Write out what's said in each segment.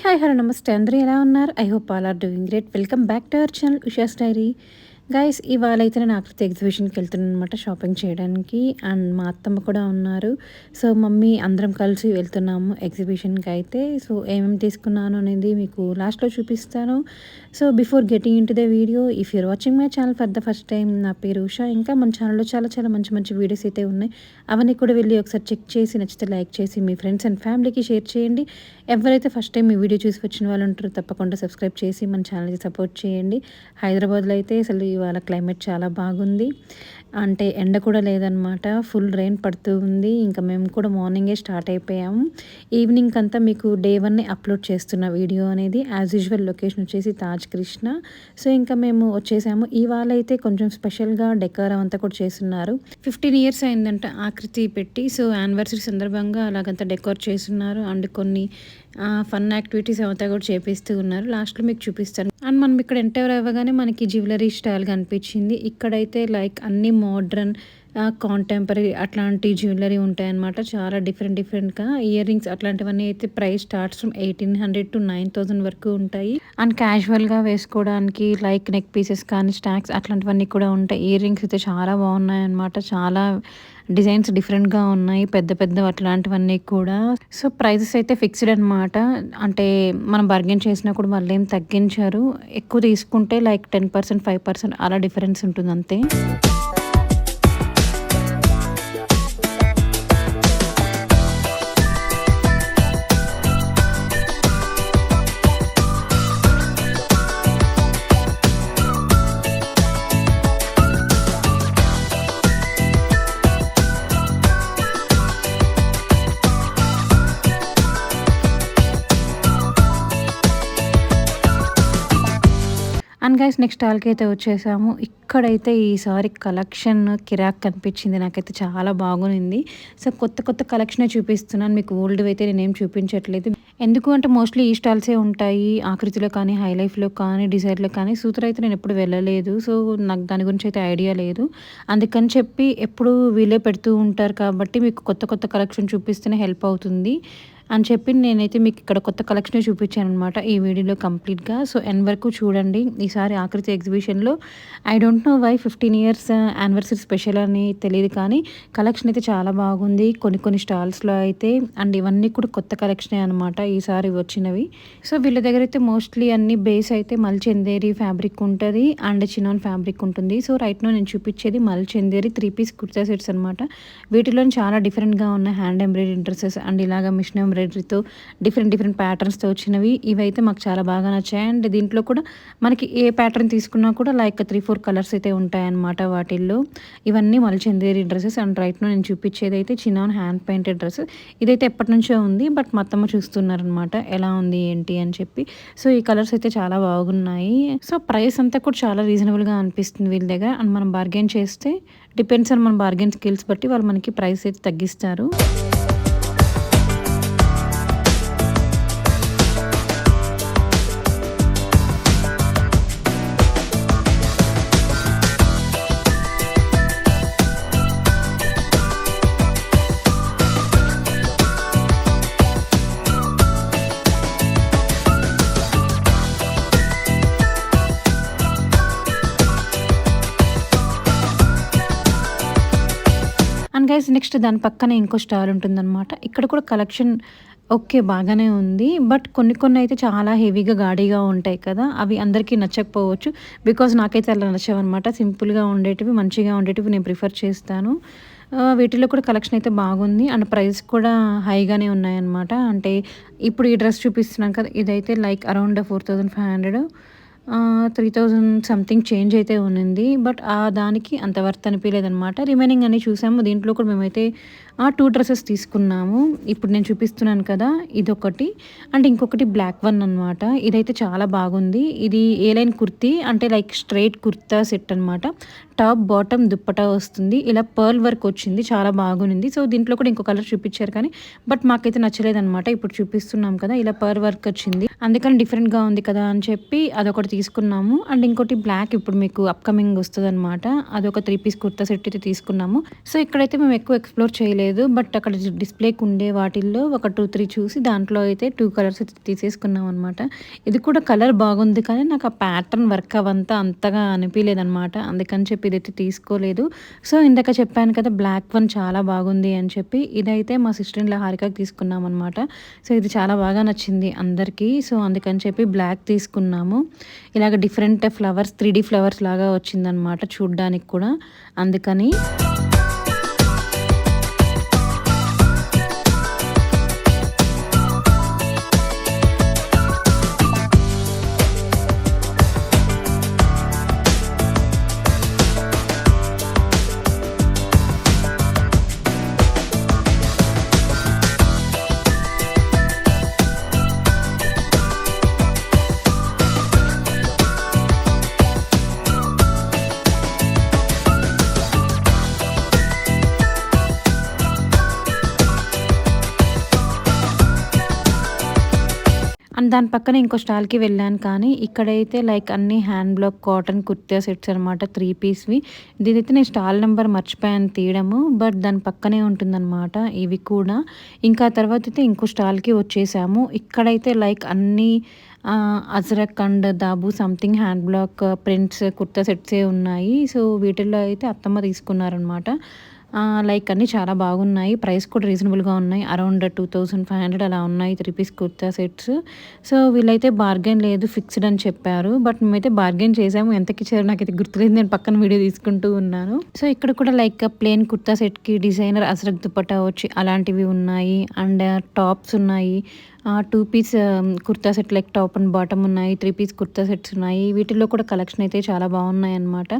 Hi hello నమస్తే అందరూ ఎలా ఉన్నారు? I hope all are doing great. Welcome back to our channel Usha's diary. Guys ఇవాళ అయితే నేను ఆకృతి ఎగ్జిబిషన్కి వెళ్తున్నాను అనమాట షాపింగ్ చేయడానికి. అండ్ మా అత్తమ్మ కూడా ఉన్నారు. సో మమ్మీ అందరం కలిసి వెళ్తున్నాము ఎగ్జిబిషన్కి అయితే. సో ఏమేమి తీసుకున్నాను అనేది మీకు లాస్ట్లో చూపిస్తాను. So before getting in to the video, if you're watching my channel for the first time, నా పేరు ఉషా. ఇంకా మన ఛానల్లో చాలా చాలా మంచి మంచి వీడియోస్ అయితే ఉన్నాయి. అవన్నీ కూడా వెళ్ళి ఒకసారి చెక్ చేసి నచ్చితే లైక్ చేసి మీ ఫ్రెండ్స్ అండ్ ఫ్యామిలీకి షేర్ చేయండి. ఎవరైతే ఫస్ట్ టైం ఈ వీడియో చూసి వచ్చిన వాళ్ళు ఉంటారో తప్పకుండా సబ్స్క్రైబ్ చేసి మన ఛానల్కి సపోర్ట్ చేయండి. హైదరాబాద్లో అయితే అసలు ఇవాళ క్లైమేట్ చాలా బాగుంది. అంటే ఎండ కూడా లేదనమాట, ఫుల్ రెయిన్ పడుతూ ఉంది. ఇంకా మేము కూడా మార్నింగే స్టార్ట్ అయిపోయాము. ఈవినింగ్ అంతా మీకు డే 1 అప్లోడ్ చేస్తున్న వీడియో అనేది. యాజ్ యూజువల్ లొకేషన్ వచ్చేసి తాజ్ కృష్ణ. సో ఇంకా మేము వచ్చేసాము. ఇవాళ అయితే కొంచెం స్పెషల్గా డెకారం అంతా కూడా చేస్తున్నారు. 15 ఇయర్స్ అయిందంట ఆకృతి పెట్టి. సో యానివర్సరీ సందర్భంగా అలాగంతా డెకోర్ చేస్తున్నారు. అండ్ కొన్ని ఫన్ యాక్టివిటీస్ అంతా కూడా చేపిస్తూ ఉన్నారు. లాస్ట్లో మీకు చూపిస్తాను. అండ్ మనం ఇక్కడ ఎంటర్ అవ్వగానే మనకి జ్యువెలరీ స్టైల్ కనిపించింది. ఇక్కడైతే లైక్ అన్ని మోడ్రన్ కాంటెంపరీ అట్లాంటి జ్యువెలరీ ఉంటాయన్నమాట. చాలా డిఫరెంట్గా ఇయర్ రింగ్స్ అట్లాంటివన్నీ అయితే ప్రైస్ స్టార్ట్స్ ఫ్రమ్ 1800 to 9000 వరకు ఉంటాయి. అండ్ క్యాజువల్గా వేసుకోవడానికి లైక్ నెక్ పీసెస్ కానీ స్టాక్స్ అట్లాంటివన్నీ కూడా ఉంటాయి. ఇయర్ రింగ్స్ అయితే చాలా బాగున్నాయి అన్నమాట. చాలా డిజైన్స్ డిఫరెంట్గా ఉన్నాయి, పెద్ద పెద్ద అట్లాంటివన్నీ కూడా. సో ప్రైజెస్ అయితే ఫిక్స్డ్ అనమాట. అంటే మనం బార్గెన్ చేసినా కూడా వాళ్ళు ఏం తగ్గించారు. ఎక్కువ తీసుకుంటే లైక్ 10%, 5% అలా డిఫరెన్స్ ఉంటుంది అంతే. అండ్ గైస్ నెక్స్ట్ స్టాల్కి అయితే వచ్చేసాము. ఇక్కడైతే ఈసారి కలెక్షన్ కిరాక్ కనిపించింది, నాకైతే చాలా బాగుంది. సో కొత్త కలెక్షనే చూపిస్తున్నాను మీకు. ఓల్డ్ అయితే నేనేం చూపించట్లేదు. ఎందుకు అంటే మోస్ట్లీ ఈ స్టాల్సే ఉంటాయి, ఆకృతిలో కానీ, హై లైఫ్లో కానీ, డిజైర్లో కానీ. సూత్ర అయితే నేను ఎప్పుడు వెళ్ళలేదు. సో నాకు దాని గురించి అయితే ఐడియా లేదు. అందుకని చెప్పి ఎప్పుడు వీళ్ళే పెడుతూ ఉంటారు కాబట్టి మీకు కొత్త కలెక్షన్ చూపిస్తేనే హెల్ప్ అవుతుంది అని చెప్పి నేనైతే మీకు ఇక్కడ కొత్త కలెక్షనే చూపించాను అనమాట ఈ వీడియోలో కంప్లీట్గా. సో ఎన్ వరకు చూడండి. ఈసారి ఆకృతి ఎగ్జిబిషన్లో I don't know why 15 years anniversary special అని తెలియదు, కానీ కలెక్షన్ అయితే చాలా బాగుంది కొన్ని స్టాల్స్లో అయితే. అండ్ ఇవన్నీ కూడా కొత్త కలెక్షనే అనమాట ఈసారి వచ్చినవి. సో వీళ్ళ దగ్గర అయితే మోస్ట్లీ అన్ని బేస్ అయితే మల్చందేరి ఫ్యాబ్రిక్ ఉంటుంది అండ్ చినాన్ ఫ్యాబ్రిక్ ఉంటుంది. సో రైట్నో నేను చూపించేది మల్చందేరి 3 పీస్ కుర్తా సెట్స్ అనమాట. వీటిలో చాలా డిఫరెంట్గా ఉన్న హ్యాండ్ ఎంబ్రాయిడరీ డ్రెస్సెస్ అండ్ ఇలాగ మిషన్ ఎంబ్రాయిడరీతో డిఫరెంట్ ప్యాటర్న్స్తో వచ్చినవి. ఇవైతే మాకు చాలా బాగా నచ్చాయి. అండ్ దీంట్లో కూడా మనకి ఏ ప్యాటర్న్ తీసుకున్నా కూడా లైక్ 3-4 కలర్స్ అయితే ఉంటాయన్నమాట వాటిల్లో. ఇవన్నీ మల్చందేరి డ్రెస్సెస్. అండ్ రైట్నో నేను చూపించేది అయితే చినాన్ హ్యాండ్ పెయింటెడ్ డ్రెస్. ఇదైతే ఎప్పటి నుంచో ఉంది, బట్ మా అత్తమ్మ చూస్తున్నారనమాట ఎలా ఉంది ఏంటి అని చెప్పి. సో ఈ కలర్స్ అయితే చాలా బాగున్నాయి. సో ప్రైస్ అంతా కూడా చాలా రీజనబుల్గా అనిపిస్తుంది వీళ్ళ దగ్గర. అండ్ మనం బార్గెన్ చేస్తే డిపెండ్స్ ఆన్ మన బార్గెన్ స్కిల్స్ బట్టి వాళ్ళు మనకి ప్రైస్ అయితే తగ్గిస్తారు. అండ్ గైస్ నెక్స్ట్ దాని పక్కనే ఇంకో స్టాల్ ఉంటుందన్నమాట. ఇక్కడ కూడా కలెక్షన్ ఓకే బాగానే ఉంది, బట్ కొన్ని అయితే చాలా హెవీగా గాడీగా ఉంటాయి కదా, అవి అందరికీ నచ్చకపోవచ్చు. బికాజ్ నాకైతే అలా నచ్చవన్నమాట. సింపుల్గా ఉండేటివి, మంచిగా ఉండేటివి నేను ప్రిఫర్ చేస్తాను. వీటిలో కూడా కలెక్షన్ అయితే బాగుంది అండ్ ప్రైస్ కూడా హైగానే ఉన్నాయన్నమాట. అంటే ఇప్పుడు ఈ డ్రెస్ చూపిస్తున్నాను కదా, ఇదైతే లైక్ అరౌండ్ 4500, 3000 సంథింగ్ చేంజ్ అయితే ఉన్నింది. బట్ దానికి అంత వర్త్ అనిపించలేదన్నమాట. రిమైనింగ్ అన్ని చూసాము. దీంట్లో కూడా మేమైతే 2 డ్రెస్సెస్ తీసుకున్నాము. ఇప్పుడు నేను చూపిస్తున్నాను కదా, ఇదొకటి అండ్ ఇంకొకటి బ్లాక్ వన్ అనమాట. ఇదైతే చాలా బాగుంది. ఇది ఏ లైన్ కుర్తీ అంటే లైక్ స్ట్రైట్ కుర్తా సెట్ అనమాట. టాప్ బాటమ్ దుప్పటా వస్తుంది. ఇలా పర్ల్ వర్క్ వచ్చింది, చాలా బాగుంది. సో దీంట్లో కూడా ఇంకో కలర్ చూపించారు కానీ బట్ మాకైతే నచ్చలేదన్నమాట. ఇప్పుడు చూపిస్తున్నాం కదా, ఇలా పర్ల్ వర్క్ వచ్చింది. అందుకని డిఫరెంట్గా ఉంది కదా అని చెప్పి అదొకటి తీసుకున్నాము. అండ్ ఇంకోటి బ్లాక్ ఇప్పుడు మీకు అప్‌కమింగ్ వస్తదనమాట. అదొక 3 పీస్ కుర్తా సెట్ అయితే తీసుకున్నాము. సో, ఇక్కడైతే మేము ఎక్కువ ఎక్స్‌ప్లోర్ చేయలేదు. బట్ అక్కడ డిస్‌ప్లేకి ఉండే వాటిల్లో ఒక 2, 3 చూసి దాంట్లో అయితే 2 కలర్స్ అయితే తీసేసుకున్నామనమాట. ఇది కూడా కలర్ బాగుంది కానీ నాకు ఆ ప్యాటర్న్ వర్క్ అవంతా అంతగా అనిపియలేదనమాట. అందుకని చెప్పి ఇదైతే తీసుకోలేదు. సో, ఇందాక చెప్పాను కదా బ్లాక్ వన్ చాలా బాగుంది అని చెప్పి. ఇదైతే మా సిస్టర్ ఇన్ లా హారికకి తీసుకున్నామనమాట. సో, ఇది చాలా బాగా నచ్చింది అందరికీ. సో, అందుకని చెప్పి బ్లాక్ తీసుకున్నాము. ఇలాగ డిఫరెంట్ ఫ్లవర్స్ 3D ఫ్లవర్స్ లాగా వచ్చిందనమాట చూడ్డానికి కూడా. అందుకని అండ్ దాని పక్కన ఇంకో స్టాల్‌కి వెళ్ళాను కానీ, ఇక్కడైతే లైక్ అన్నీ hand black cotton kurta sets అనమాట 3 పీస్‌వి. ఇదైతే నేను స్టాల్ నెంబర్ మర్చిపోయాను తీయడము. బట్ దాని పక్కనే ఉంటుందనమాట ఇవి కూడా. ఇంకా తర్వాత అయితే ఇంకో స్టాల్‌కి వచ్చేసాము. ఇక్కడైతే లైక్ అన్నీ ajrak and dabu something hand block prints kurta సెట్సే ఉన్నాయి. సో, వీటిల్లో అయితే అత్తమ్మ తీసుకున్నారనమాట. లైక్ అన్నీ చాలా బాగున్నాయి. ప్రైస్ కూడా రీజనబుల్‌గా ఉన్నాయి. అరౌండ్ 2500 అలా ఉన్నాయి 3 పీస్ కుర్తా సెట్స్. సో, వీళ్ళైతే బార్గెన్ లేదు ఫిక్స్‌డ్ అని చెప్పారు. బట్ మేమైతే బార్గెన్ చేసాము. ఎంతకిచ్చారో నాకైతే గుర్తులేదు. నేను పక్కన వీడియో తీసుకుంటూ ఉన్నాను. సో, ఇక్కడ కూడా లైక్ ప్లెయిన్ కుర్తా సెట్‌కి డిజైనర్ అజ్రక్ దుపట్టా వచ్చి అలాంటివి ఉన్నాయి. అండ్ టాప్స్ ఉన్నాయి. 2 piece kurta set like top and bottom ఉన్నాయి. 3 పీస్ కుర్తా సెట్స్ ఉన్నాయి. వీటిల్లో కూడా కలెక్షన్ అయితే చాలా బాగున్నాయన్నమాట.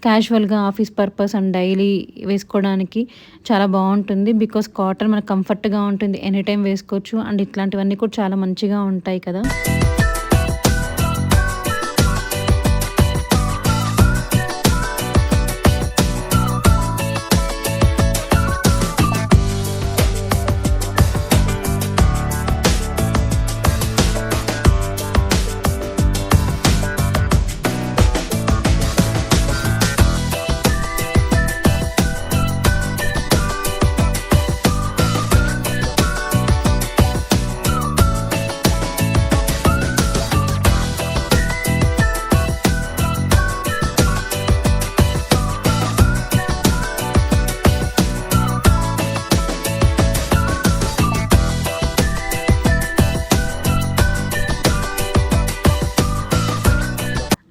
క్యాజువల్‌గా ఆఫీస్ పర్పస్ అండ్ డైలీ వేసుకోవడానికి చాలా బాగుంటుంది. బికాస్ కాటన్ మనకు కంఫర్ట్‌గా ఉంటుంది. ఎనీ టైమ్ వేసుకోవచ్చు. అండ్ ఇట్లాంటివన్నీ కూడా చాలా మంచిగా ఉంటాయి కదా!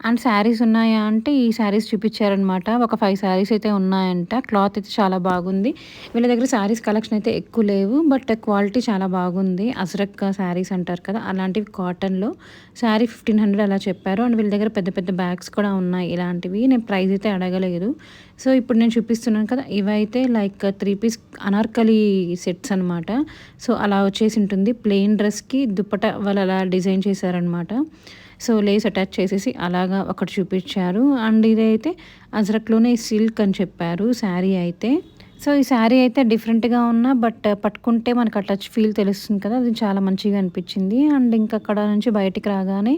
అండ్ శారీస్ ఉన్నాయా అంటే, ఈ శారీస్ చూపిచ్చారనమాట. ఒక 5 శారీస్ అయితే ఉన్నాయంట. క్లాత్ అయితే చాలా బాగుంది. వీళ్ళ దగ్గర శారీస్ కలెక్షన్ అయితే ఎక్కువ లేవు. బట్ క్వాలిటీ చాలా బాగుంది. అజ్రక్ శారీస్ అంటారు కదా! అలాంటివి కాటన్‌లో శారీ 1500 అలా చెప్పారు. అండ్ వీళ్ళ దగ్గర పెద్ద పెద్ద బ్యాగ్స్ కూడా ఉన్నాయి ఇలాంటివి. నేను ప్రైస్ అయితే అడగలేదు. సో, ఇప్పుడు నేను చూపిస్తున్నాను కదా! ఇవైతే లైక్ 3 పీస్ అనార్కలి సెట్స్ అనమాట. సో, అలా వచ్చేసి ఉంటుంది. ప్లెయిన్ డ్రెస్‌కి దుపట్టా వాళ్ళు అలా డిజైన్ చేశారనమాట. సో, లేస్ అటాచ్ చేసేసి అలాగా ఒకటి చూపిచ్చారు. అండ్ ఇదైతే అజ్రక్‌లోనే సిల్క్ అని చెప్పారు శారీ అయితే. సో, ఈ శారీ అయితే డిఫరెంట్‌గా ఉన్నా బట్ పట్టుకుంటే మనకు ఆ టచ్ ఫీల్ తెలుస్తుంది కదా! అది చాలా మంచిగా అనిపిచ్చింది. అండ్ ఇంక అక్కడ నుంచి బయటికి రాగానే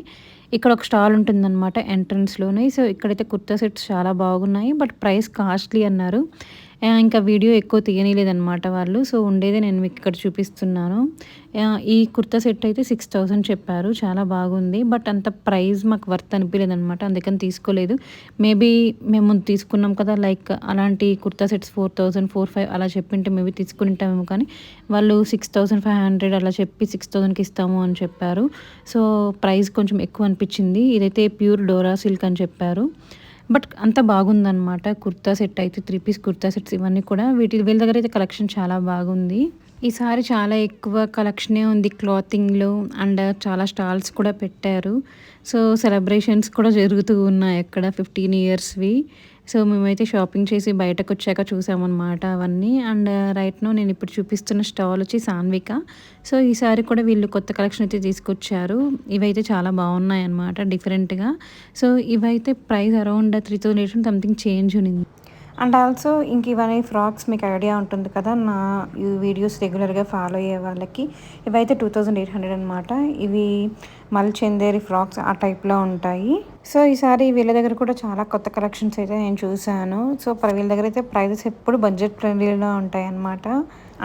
ఇక్కడ ఒక స్టాల్ ఉంటుందనమాట ఎంట్రన్స్‌లోనే. సో, ఇక్కడైతే కుర్తా సెట్స్ చాలా బాగున్నాయి. బట్ ప్రైస్ కాస్ట్‌లీ అన్నారు. ఇంకా వీడియో ఎక్కువ తీయనీయలేదనమాట వాళ్ళు. సో, ఉండేదే నేను మీకు ఇక్కడ చూపిస్తున్నాను. ఈ కుర్తా సెట్ అయితే 6000 చెప్పారు. చాలా బాగుంది. బట్ అంత ప్రైస్ మాకు వర్త్ అనిపియలేదనమాట. అందుకని తీసుకోలేదు. మేబీ మేము తీసుకున్నాం కదా! లైక్ అలాంటి కుర్తా సెట్స్ 4000, 4500 అలా చెప్పింటే మేబీ తీసుకునింటామేమో కానీ, వాళ్ళు 6500 అలా చెప్పి 6000కి ఇస్తాము అని చెప్పారు. సో, ప్రైస్ కొంచెం ఎక్కువ అనిపిచ్చింది. ఇదైతే ప్యూర్ డోరా సిల్క్ అని చెప్పారు. బట్ అంతా బాగుందనమాట. కుర్తా సెట్ అయితే 3 పీస్ కుర్తా సెట్స్ ఇవన్నీ కూడా వీళ్ళ దగ్గర అయితే కలెక్షన్ చాలా బాగుంది. ఈసారి చాలా ఎక్కువ కలెక్షనే ఉంది క్లాతింగ్‌లో. అండ్ చాలా స్టాల్స్ కూడా పెట్టారు. సో, సెలబ్రేషన్స్ కూడా జరుగుతూ ఉన్నాయి అక్కడ 15 ఇయర్స్‌వి. సో, మేమైతే షాపింగ్ చేసి బయటకొచ్చాక చూసామన్నమాట అవన్నీ. అండ్ రైట్ నౌ నేను ఇప్పుడు చూపిస్తున్న స్టాల్ వచ్చి సాన్విక. సో, ఈసారి కూడా వీళ్ళు కొత్త కలెక్షన్ అయితే తీసుకొచ్చారు. ఇవైతే చాలా బాగున్నాయన్నమాట డిఫరెంట్‌గా. సో, ఇవైతే ప్రైస్ అరౌండ్ 3800 సంథింగ్ చేంజ్ ఉన్నింది. అండ్ ఆల్సో ఇంక ఇవన్నీ ఫ్రాక్స్ మీకు ఐడియా ఉంటుంది కదా, నా ఈ వీడియోస్ రెగ్యులర్గా ఫాలో అయ్యే వాళ్ళకి. ఇవైతే 2800 అనమాట. ఇవి మల్చందేరి ఫ్రాక్స్ ఆ టైప్లో ఉంటాయి. సో ఈసారి వీళ్ళ దగ్గర కూడా చాలా కొత్త కలెక్షన్స్ అయితే నేను చూశాను. సో వీళ్ళ దగ్గర అయితే ప్రైజెస్ ఎప్పుడు బడ్జెట్ ఫ్రెండ్లీలో ఉంటాయి అన్నమాట.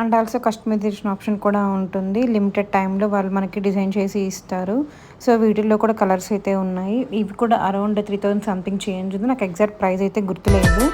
అండ్ ఆల్సో కస్టమైజేషన్ ఆప్షన్ కూడా ఉంటుంది. లిమిటెడ్ టైంలో వాళ్ళు మనకి డిజైన్ చేసి ఇస్తారు. సో వీటిల్లో కూడా కలర్స్ అయితే ఉన్నాయి. ఇవి కూడా అరౌండ్ 3000 సంథింగ్ చేంజ్ ఉంది. నాకు ఎగ్జాక్ట్ ప్రైస్ అయితే గుర్తులేదు.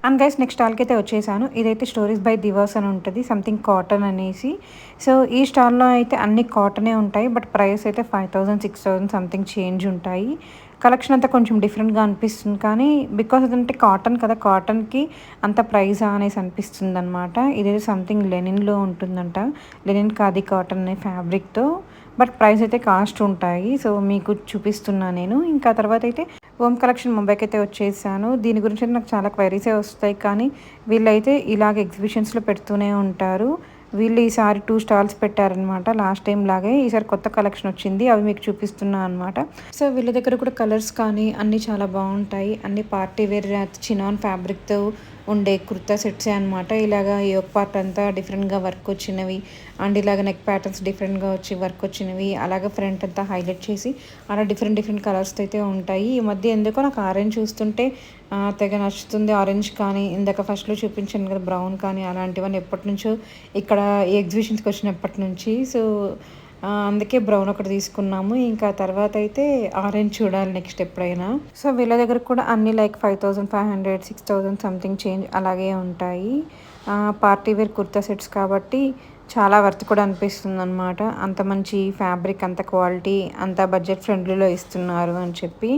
అండ్ గైస్ నెక్స్ట్ స్టాల్కి అయితే వచ్చేసాను. ఇదైతే స్టోరీస్ బై దివాస్ అని ఉంటుంది, సంథింగ్ కాటన్ అనేసి. సో ఈ స్టాల్లో అయితే అన్ని కాటనే ఉంటాయి. బట్ ప్రైస్ అయితే 5000 6000 సంథింగ్ చేంజ్ ఉంటాయి. కలెక్షన్ అంతా కొంచెం డిఫరెంట్గా అనిపిస్తుంది, కానీ బికాస్ అదంటే కాటన్ కదా, కాటన్కి అంత ప్రైజా అనేసి అనిపిస్తుంది అనమాట. ఇదైతే సంథింగ్ లెనిన్లో ఉంటుందంట. లెనిన్ కాది కాటన్ అనే ఫ్యాబ్రిక్తో. బట్ ప్రైస్ అయితే కాస్ట్ ఉంటాయి. సో మీకు చూపిస్తున్నా నేను. ఇంకా తర్వాత అయితే హోమ్ కలెక్షన్ ముంబైకి అయితే వచ్చేసాను. దీని గురించి నాకు చాలా క్వైరీసే వస్తాయి, కానీ వీళ్ళైతే ఇలాగ ఎగ్జిబిషన్స్లో పెడుతూనే ఉంటారు. వీళ్ళు ఈసారి 2 స్టాల్స్ పెట్టారనమాట. లాస్ట్ టైం లాగే ఈసారి కొత్త కలెక్షన్ వచ్చింది, అవి మీకు చూపిస్తున్నా అనమాట. సో వీళ్ళ దగ్గర కూడా కలర్స్ కానీ అన్నీ చాలా బాగుంటాయి. అన్ని పార్టీ వేర్ చినాన్ ఫ్యాబ్రిక్తో ఉండే కుర్తా సెట్సే అనమాట. ఇలాగా యోక్ పార్ట్ అంతా డిఫరెంట్గా వర్క్ వచ్చినవి, అండ్ ఇలాగ నెక్ ప్యాటర్న్స్ డిఫరెంట్గా వచ్చి వర్క్ వచ్చినవి, అలాగే ఫ్రంట్ అంతా హైలైట్ చేసి అలా డిఫరెంట్ కలర్స్ అయితే ఉంటాయి. ఈ మధ్య ఎందుకో నాకు ఆరెంజ్ చూస్తుంటే తెగ నచ్చుతుంది. ఆరెంజ్ కానీ ఇందాక ఫస్ట్లో చూపించాను కదా బ్రౌన్ కానీ, అలాంటివన్నీ ఎప్పటి నుంచో ఇక్కడ ఈ ఎగ్జిబిషన్స్కి వచ్చినప్పటి నుంచి. సో అందుకే బ్రౌన్ ఒకటి తీసుకున్నాము. ఇంకా తర్వాత అయితే ఆరెంజ్ చూడాలి నెక్స్ట్ ఎప్పుడైనా. సో వీళ్ళ దగ్గర కూడా అన్ని లైక్ 5500 6000 సంథింగ్ చేంజ్ అలాగే ఉంటాయి. పార్టీ వేర్ కుర్తా సెట్స్ కాబట్టి చాలా వర్త్ కూడా అనిపిస్తుంది అనమాట. అంత మంచి ఫ్యాబ్రిక్, అంత క్వాలిటీ, అంత బడ్జెట్ ఫ్రెండ్లీలో ఇస్తున్నారు అని చెప్పి.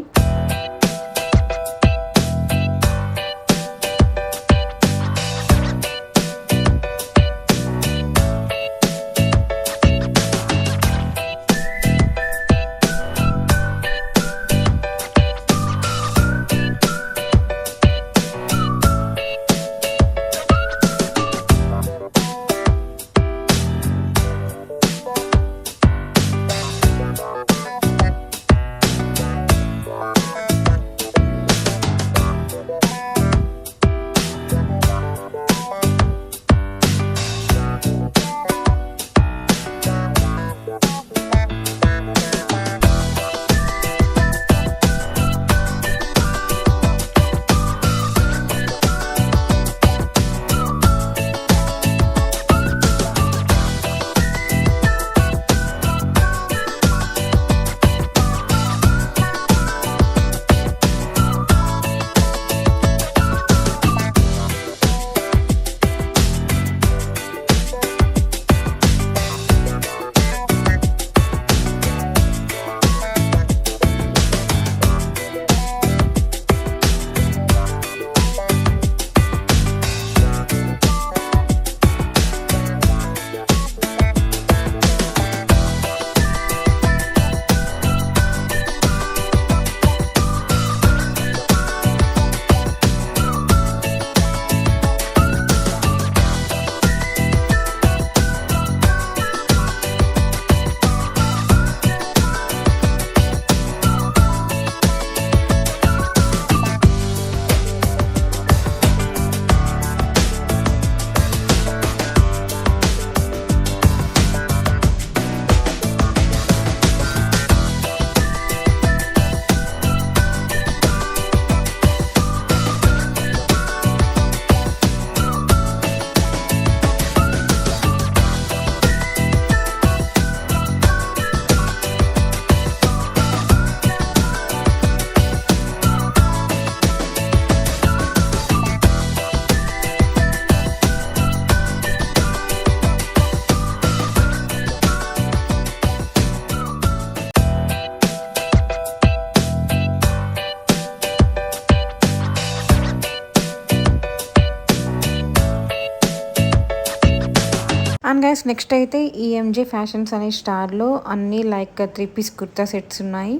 అండ్ గైస్ నెక్స్ట్ అయితే ఈఎంజే ఫ్యాషన్స్ అనే స్టార్లో అన్నీ లైక్ 3 పీస్ కుర్తా సెట్స్ ఉన్నాయి.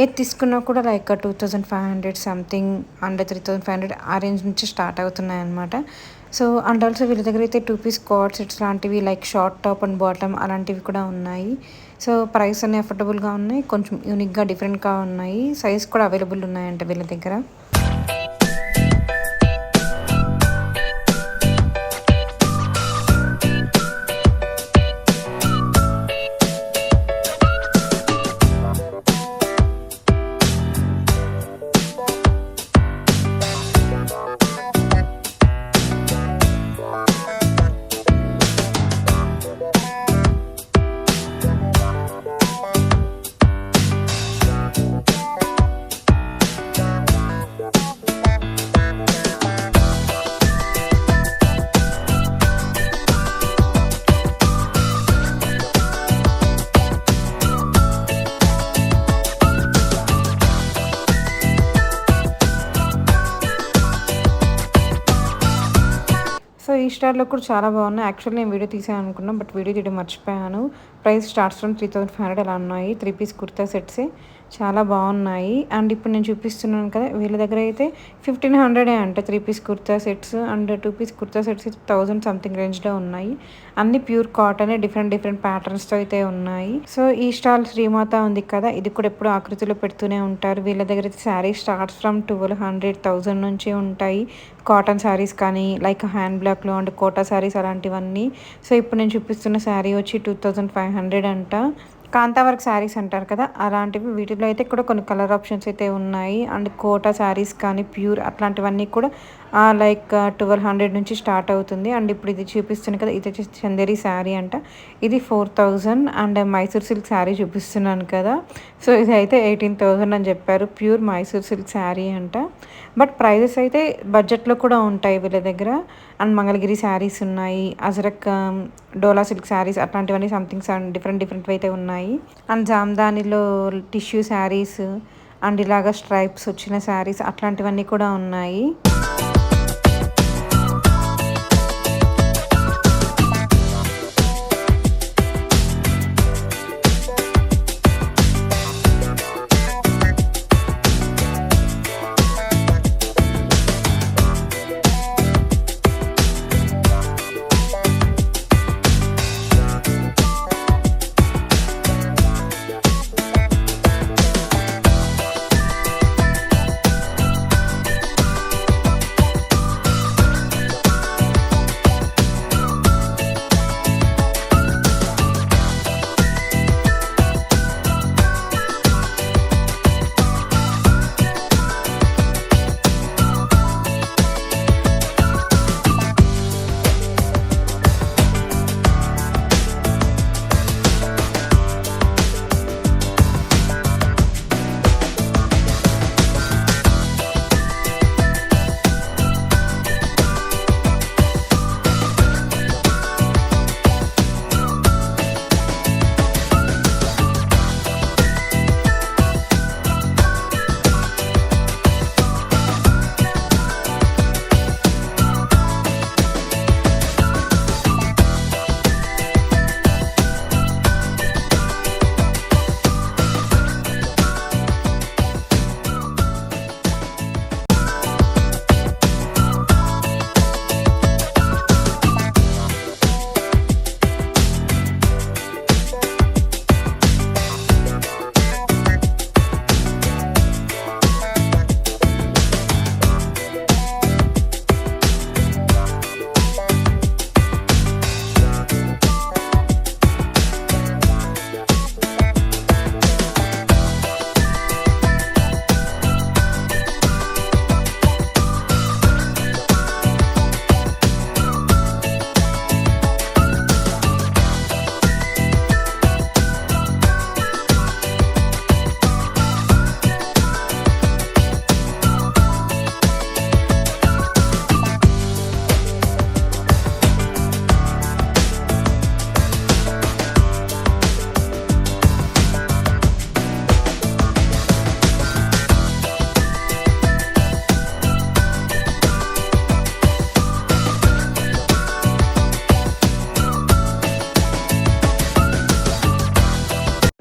ఏది తీసుకున్నా కూడా లైక్ 2500 సంథింగ్ అండర్ 3500 ఆ రేంజ్ నుంచి స్టార్ట్ అవుతున్నాయి అనమాట. సో అండ్ ఆల్సో వీళ్ళ దగ్గర అయితే 2 పీస్ కోట్ సెట్స్ లాంటివి like short top and bottom అలాంటివి కూడా ఉన్నాయి. సో ప్రైస్ అన్నీ అఫోర్డబుల్గా ఉన్నాయి, కొంచెం యూనిక్గా డిఫరెంట్గా ఉన్నాయి, సైజ్ కూడా అవైలబుల్ ఉన్నాయంట వీళ్ళ దగ్గర. సో ఈ స్టార్‌లో కూడా చాలా బాగున్నాయి. యాక్చువల్లీ నేను వీడియో తీసాను అనుకున్నా, బట్ వీడియో తీయడం మర్చిపోయాను. ప్రైస్ స్టార్ట్స్ ఫ్రమ్ 3500 అలా ఉన్నాయి. 3 పీస్ కుర్తా సెట్సే చాలా బాగున్నాయి. అండ్ ఇప్పుడు నేను చూపిస్తున్నాను కదా, వీళ్ళ దగ్గర అయితే 1500 అంట 3 piece kurta sets. And 2 piece kurta sets అయితే 1000 సంథింగ్ రేంజ్లో ఉన్నాయి. అన్ని ప్యూర్ కాటన్, డిఫరెంట్ ప్యాటర్న్స్తో అయితే ఉన్నాయి. సో ఈ స్టాల్ శ్రీమాత ఉంది కదా, ఇది కూడా ఎప్పుడు ఆకృతిలో పెడుతూనే ఉంటారు. వీళ్ళ దగ్గర అయితే శారీస్ స్టార్ట్స్ ఫ్రమ్ 1200 1000 నుంచి ఉంటాయి. కాటన్ శారీస్ కానీ లైక్ హ్యాండ్ బ్లాక్లో అండ్ కోటా శారీస్ అలాంటివన్నీ. సో ఇప్పుడు నేను చూపిస్తున్న శారీ వచ్చి 2500 అంట. కాంతావర్క్ శారీస్ అంటారు కదా, అలాంటివి. వీటిలో అయితే కూడా కొన్ని కలర్ ఆప్షన్స్ అయితే ఉన్నాయి. అండ్ కోటా శారీస్ కానీ ప్యూర్ అట్లాంటివన్నీ కూడా లైక్ 1200 నుంచి స్టార్ట్ అవుతుంది. అండ్ ఇప్పుడు ఇది చూపిస్తుంది కదా, ఇది వచ్చేసి చందేరి శారీ అంట, ఇది 4000. అండ్ మైసూర్ సిల్క్ శారీ చూపిస్తున్నాను కదా, సో ఇది అయితే 18,000 అని చెప్పారు. ప్యూర్ మైసూర్ సిల్క్ శారీ అంట. బట్ ప్రైజెస్ అయితే బడ్జెట్లో కూడా ఉంటాయి వీళ్ళ దగ్గర. అండ్ మంగళగిరి శారీస్ ఉన్నాయి, అజరక్ డోలా సిల్క్ శారీస్ అట్లాంటివన్నీ సంథింగ్ డిఫరెంట్ అయితే ఉన్నాయి. అండ్ జామ్దానిలో టిష్యూ శారీస్ అండ్ ఇలాగ స్ట్రైప్స్ వచ్చిన శారీస్ అట్లాంటివన్నీ కూడా ఉన్నాయి.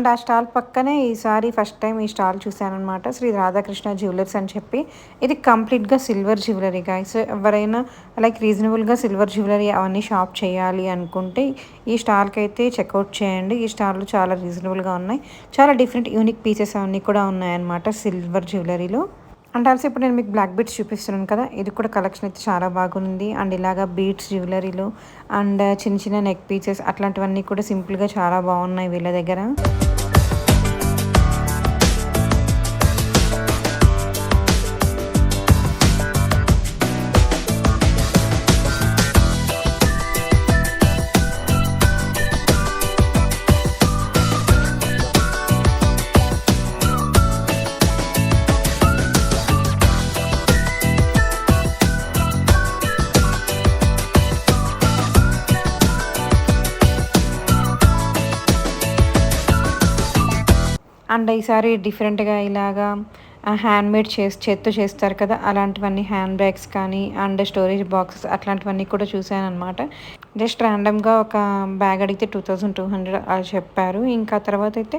అండ్ ఆ స్టాల్ పక్కనే ఈసారి ఫస్ట్ టైం ఈ స్టాల్ చూశాననమాట. శ్రీ రాధాకృష్ణ జ్యువెలర్స్ అని చెప్పి. ఇది కంప్లీట్‌గా సిల్వర్ జ్యువెలరీ గైస్. ఎవరైనా లైక్ రీజనబుల్‌గా సిల్వర్ జ్యువెలరీ అవన్నీ షాప్ చేయాలి అనుకుంటే ఈ స్టాల్‌కైతే చెక్‌ఔట్ చేయండి. ఈ స్టాల్‌లో చాలా రీజనబుల్‌గా ఉన్నాయి. చాలా డిఫరెంట్ యూనిక్ పీసెస్ అవన్నీ కూడా ఉన్నాయన్నమాట సిల్వర్ జ్యువెలరీలో. అండ్ ఆల్సో ఇప్పుడు నేను మీకు బ్లాక్ బీడ్స్ చూపిస్తున్నాను కదా! ఇది కూడా కలెక్షన్ అయితే చాలా బాగుంది. అండ్ ఇలాగా బీడ్స్ జ్యువెలరీలో అండ్ చిన్న చిన్న నెక్ పీసెస్ అట్లాంటివన్నీ కూడా సింపుల్‌గా చాలా బాగున్నాయి వీళ్ళ దగ్గర. అండ్ ఈసారి డిఫరెంట్‌గా ఇలాగా హ్యాండ్‌మేడ్ చేత్తో చేస్తారు కదా! అలాంటివన్నీ హ్యాండ్ బ్యాగ్స్ కానీ అండ్ స్టోరేజ్ బాక్సెస్ అట్లాంటివన్నీ కూడా చూశాననమాట. జస్ట్ ర్యాండమ్‌గా ఒక బ్యాగ్ అడిగితే 2200 అలా చెప్పారు. ఇంకా తర్వాత అయితే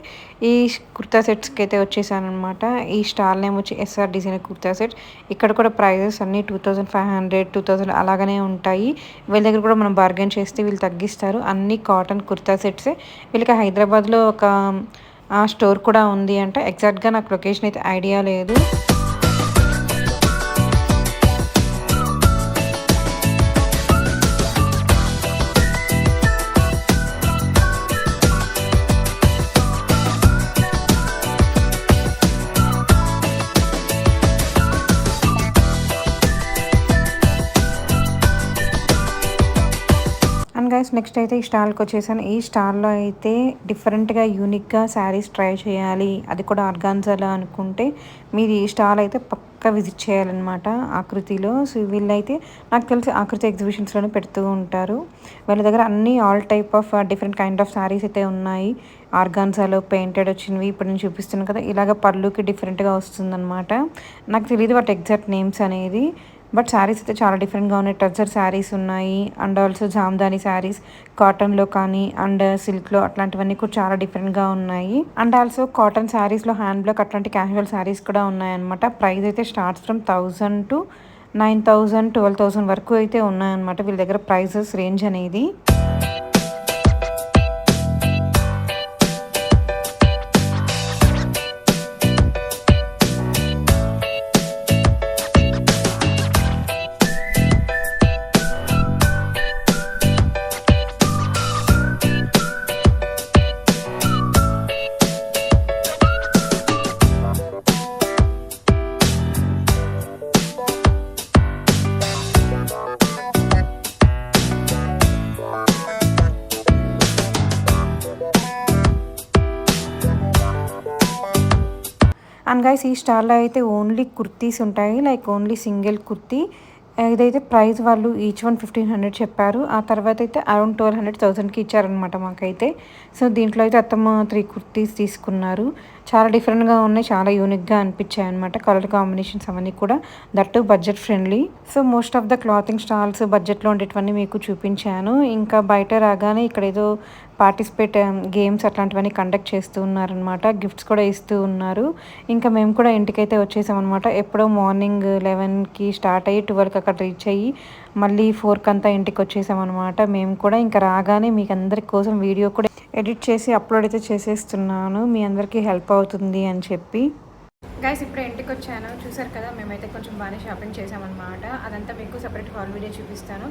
ఈ కుర్తా సెట్స్‌కైతే వచ్చేసాననమాట. ఈ స్టాల్ నేమ్ వచ్చి ఎస్ఆర్ డిజైనర్ కుర్తా సెట్స్. ఇక్కడ కూడా ప్రైజెస్ అన్నీ 2500, 2000 అలాగనే ఉంటాయి. వీళ్ళ దగ్గర కూడా మనం బార్గెయిన్ చేస్తే వీళ్ళు తగ్గిస్తారు. అన్నీ కాటన్ కుర్తా సెట్సే. వీళ్ళకి హైదరాబాద్‌లో ఒక స్టోర్ కూడా ఉంది అంట. ఎగ్జాక్ట్‌గా నాకు లొకేషన్ అయితే ఐడియా లేదు. అండ్ గైస్ నెక్స్ట్ అయితే ఈ స్టాల్‌కి వచ్చేసాను. ఈ స్టాల్‌లో అయితే డిఫరెంట్‌గా, యూనిక్‌గా శారీస్ ట్రై చేయాలి. అది కూడా ఆర్గాన్జాలో అనుకుంటే మీరు ఈ స్టాల్ అయితే పక్కా విజిట్ చేయాలన్నమాట ఆకృతిలో. సో వీళ్ళైతే నాకు తెలిసి ఆకృతి ఎగ్జిబిషన్స్‌లోనే పెడుతూ ఉంటారు. వీళ్ళ దగ్గర అన్నీ all type of different kind of saris అయితే ఉన్నాయి. ఆర్గాన్జాలో పెయింటెడ్ వచ్చినవి ఇప్పుడు నేను చూపిస్తున్నాను కదా! ఇలాగ పళ్ళుకి డిఫరెంట్‌గా వస్తుందన్నమాట. నాకు తెలీదు వాటి ఎగ్జాక్ట్ నేమ్స్ అనేది. బట్ శారీస్ అయితే చాలా డిఫరెంట్‌గా ఉన్నాయి. టస్సర్ శారీస్ ఉన్నాయి. అండ్ ఆల్సో జామ్దాని శారీస్ కాటన్‌లో కానీ అండ్ సిల్క్‌లో అట్లాంటివన్నీ కూడా చాలా డిఫరెంట్‌గా ఉన్నాయి. అండ్ ఆల్సో కాటన్ శారీస్‌లో హ్యాండ్ బ్లాక్ అట్లాంటి క్యాజువల్ శారీస్ కూడా ఉన్నాయన్నమాట. ప్రైస్ అయితే స్టార్ట్స్ ఫ్రమ్ 1000 టు 9000, 12,000 వరకు అయితే ఉన్నాయన్నమాట వీళ్ళ దగ్గర ప్రైజెస్ రేంజ్ అనేది. అండ్ గైస్ ఈ స్టాల్‌లో అయితే ఓన్లీ కుర్తీస్ ఉంటాయి. Like only single kurti. ఇదైతే ప్రైస్ వాళ్ళు ఈచ్ వన్ 1500 చెప్పారు. ఆ తర్వాత అయితే అరౌండ్ 1200, 1000కి ఇచ్చారనమాట మాకైతే. సో దీంట్లో అయితే అత్తమ్మ 3 కుర్తీస్ తీసుకున్నారు. చాలా డిఫరెంట్‌గా ఉన్నాయి. చాలా యూనిక్‌గా అనిపించాయి అనమాట. కలర్ కాంబినేషన్స్ అవన్నీ కూడా that budget friendly. So most of the clothing stalls బడ్జెట్‌లో ఉండేటివన్నీ మీకు చూపించాను. ఇంకా బయట రాగానే ఇక్కడ ఏదో పార్టిసిపేట్ గేమ్స్ అట్లాంటివన్నీ కండక్ట్ చేస్తూ ఉన్నారనమాట. గిఫ్ట్స్ కూడా ఇస్తూ ఉన్నారు. ఇంకా మేము కూడా ఇంటికైతే వచ్చేసామనమాట. ఎప్పుడో మార్నింగ్ 11కి స్టార్ట్ అయ్యి 12కి అక్కడ రీచ్ అయ్యి మళ్ళీ 4కి అంతా ఇంటికి వచ్చేసామనమాట. మేము కూడా ఇంకా రాగానే మీకు అందరి కోసం వీడియో కూడా ఎడిట్ చేసి అప్లోడ్ అయితే చేసేస్తున్నాను. మీ అందరికీ హెల్ప్ అవుతుంది అని చెప్పి. గైస్ ఇప్పుడు ఇంటికి వచ్చాను. చూసారు కదా మేమైతే కొంచెం బాగానే షాపింగ్ చేసామన్నమాట. అదంతా మీకు సపరేట్ హాల్ వీడియో చూపిస్తాను.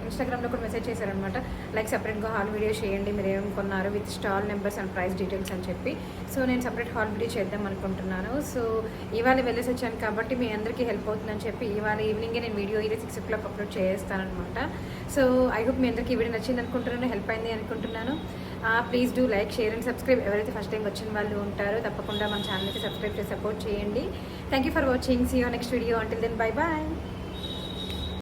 ఇన్స్టాగ్రామ్లో కూడా మెసేజ్ చేశారనమాట. లైక్ సపరేట్గా హాల్ వీడియో చేయండి మీరు ఏం కొన్నారు with stall numbers and price details అని చెప్పి. సో నేను సపరేట్ హాల్ వీడియో చేద్దాం అనుకుంటున్నాను. సో ఇవాళ వెళ్ళేసి వచ్చాను కాబట్టి మీ అందరికీ హెల్ప్ అవుతుందని చెప్పి ఇవాళ ఈవినింగే నేను వీడియో అయితే 6 o'clock అప్లోడ్ చేస్తానమాట. సో ఐ హోప్ మీ అందరికీ ఈ వీడియో నచ్చింది అనుకుంటున్నాను, హెల్ప్ అయింది అనుకుంటున్నాను. Please do like, share and subscribe. ఎవరైతే ఫస్ట్ టైం వచ్చిన వాళ్ళు ఉంటారో తప్పకుండా మన ఛానల్కి సబ్స్క్రైబ్ చేసి సపోర్ట్ చేయండి. Thank you for watching. See you next video. Until then bye bye.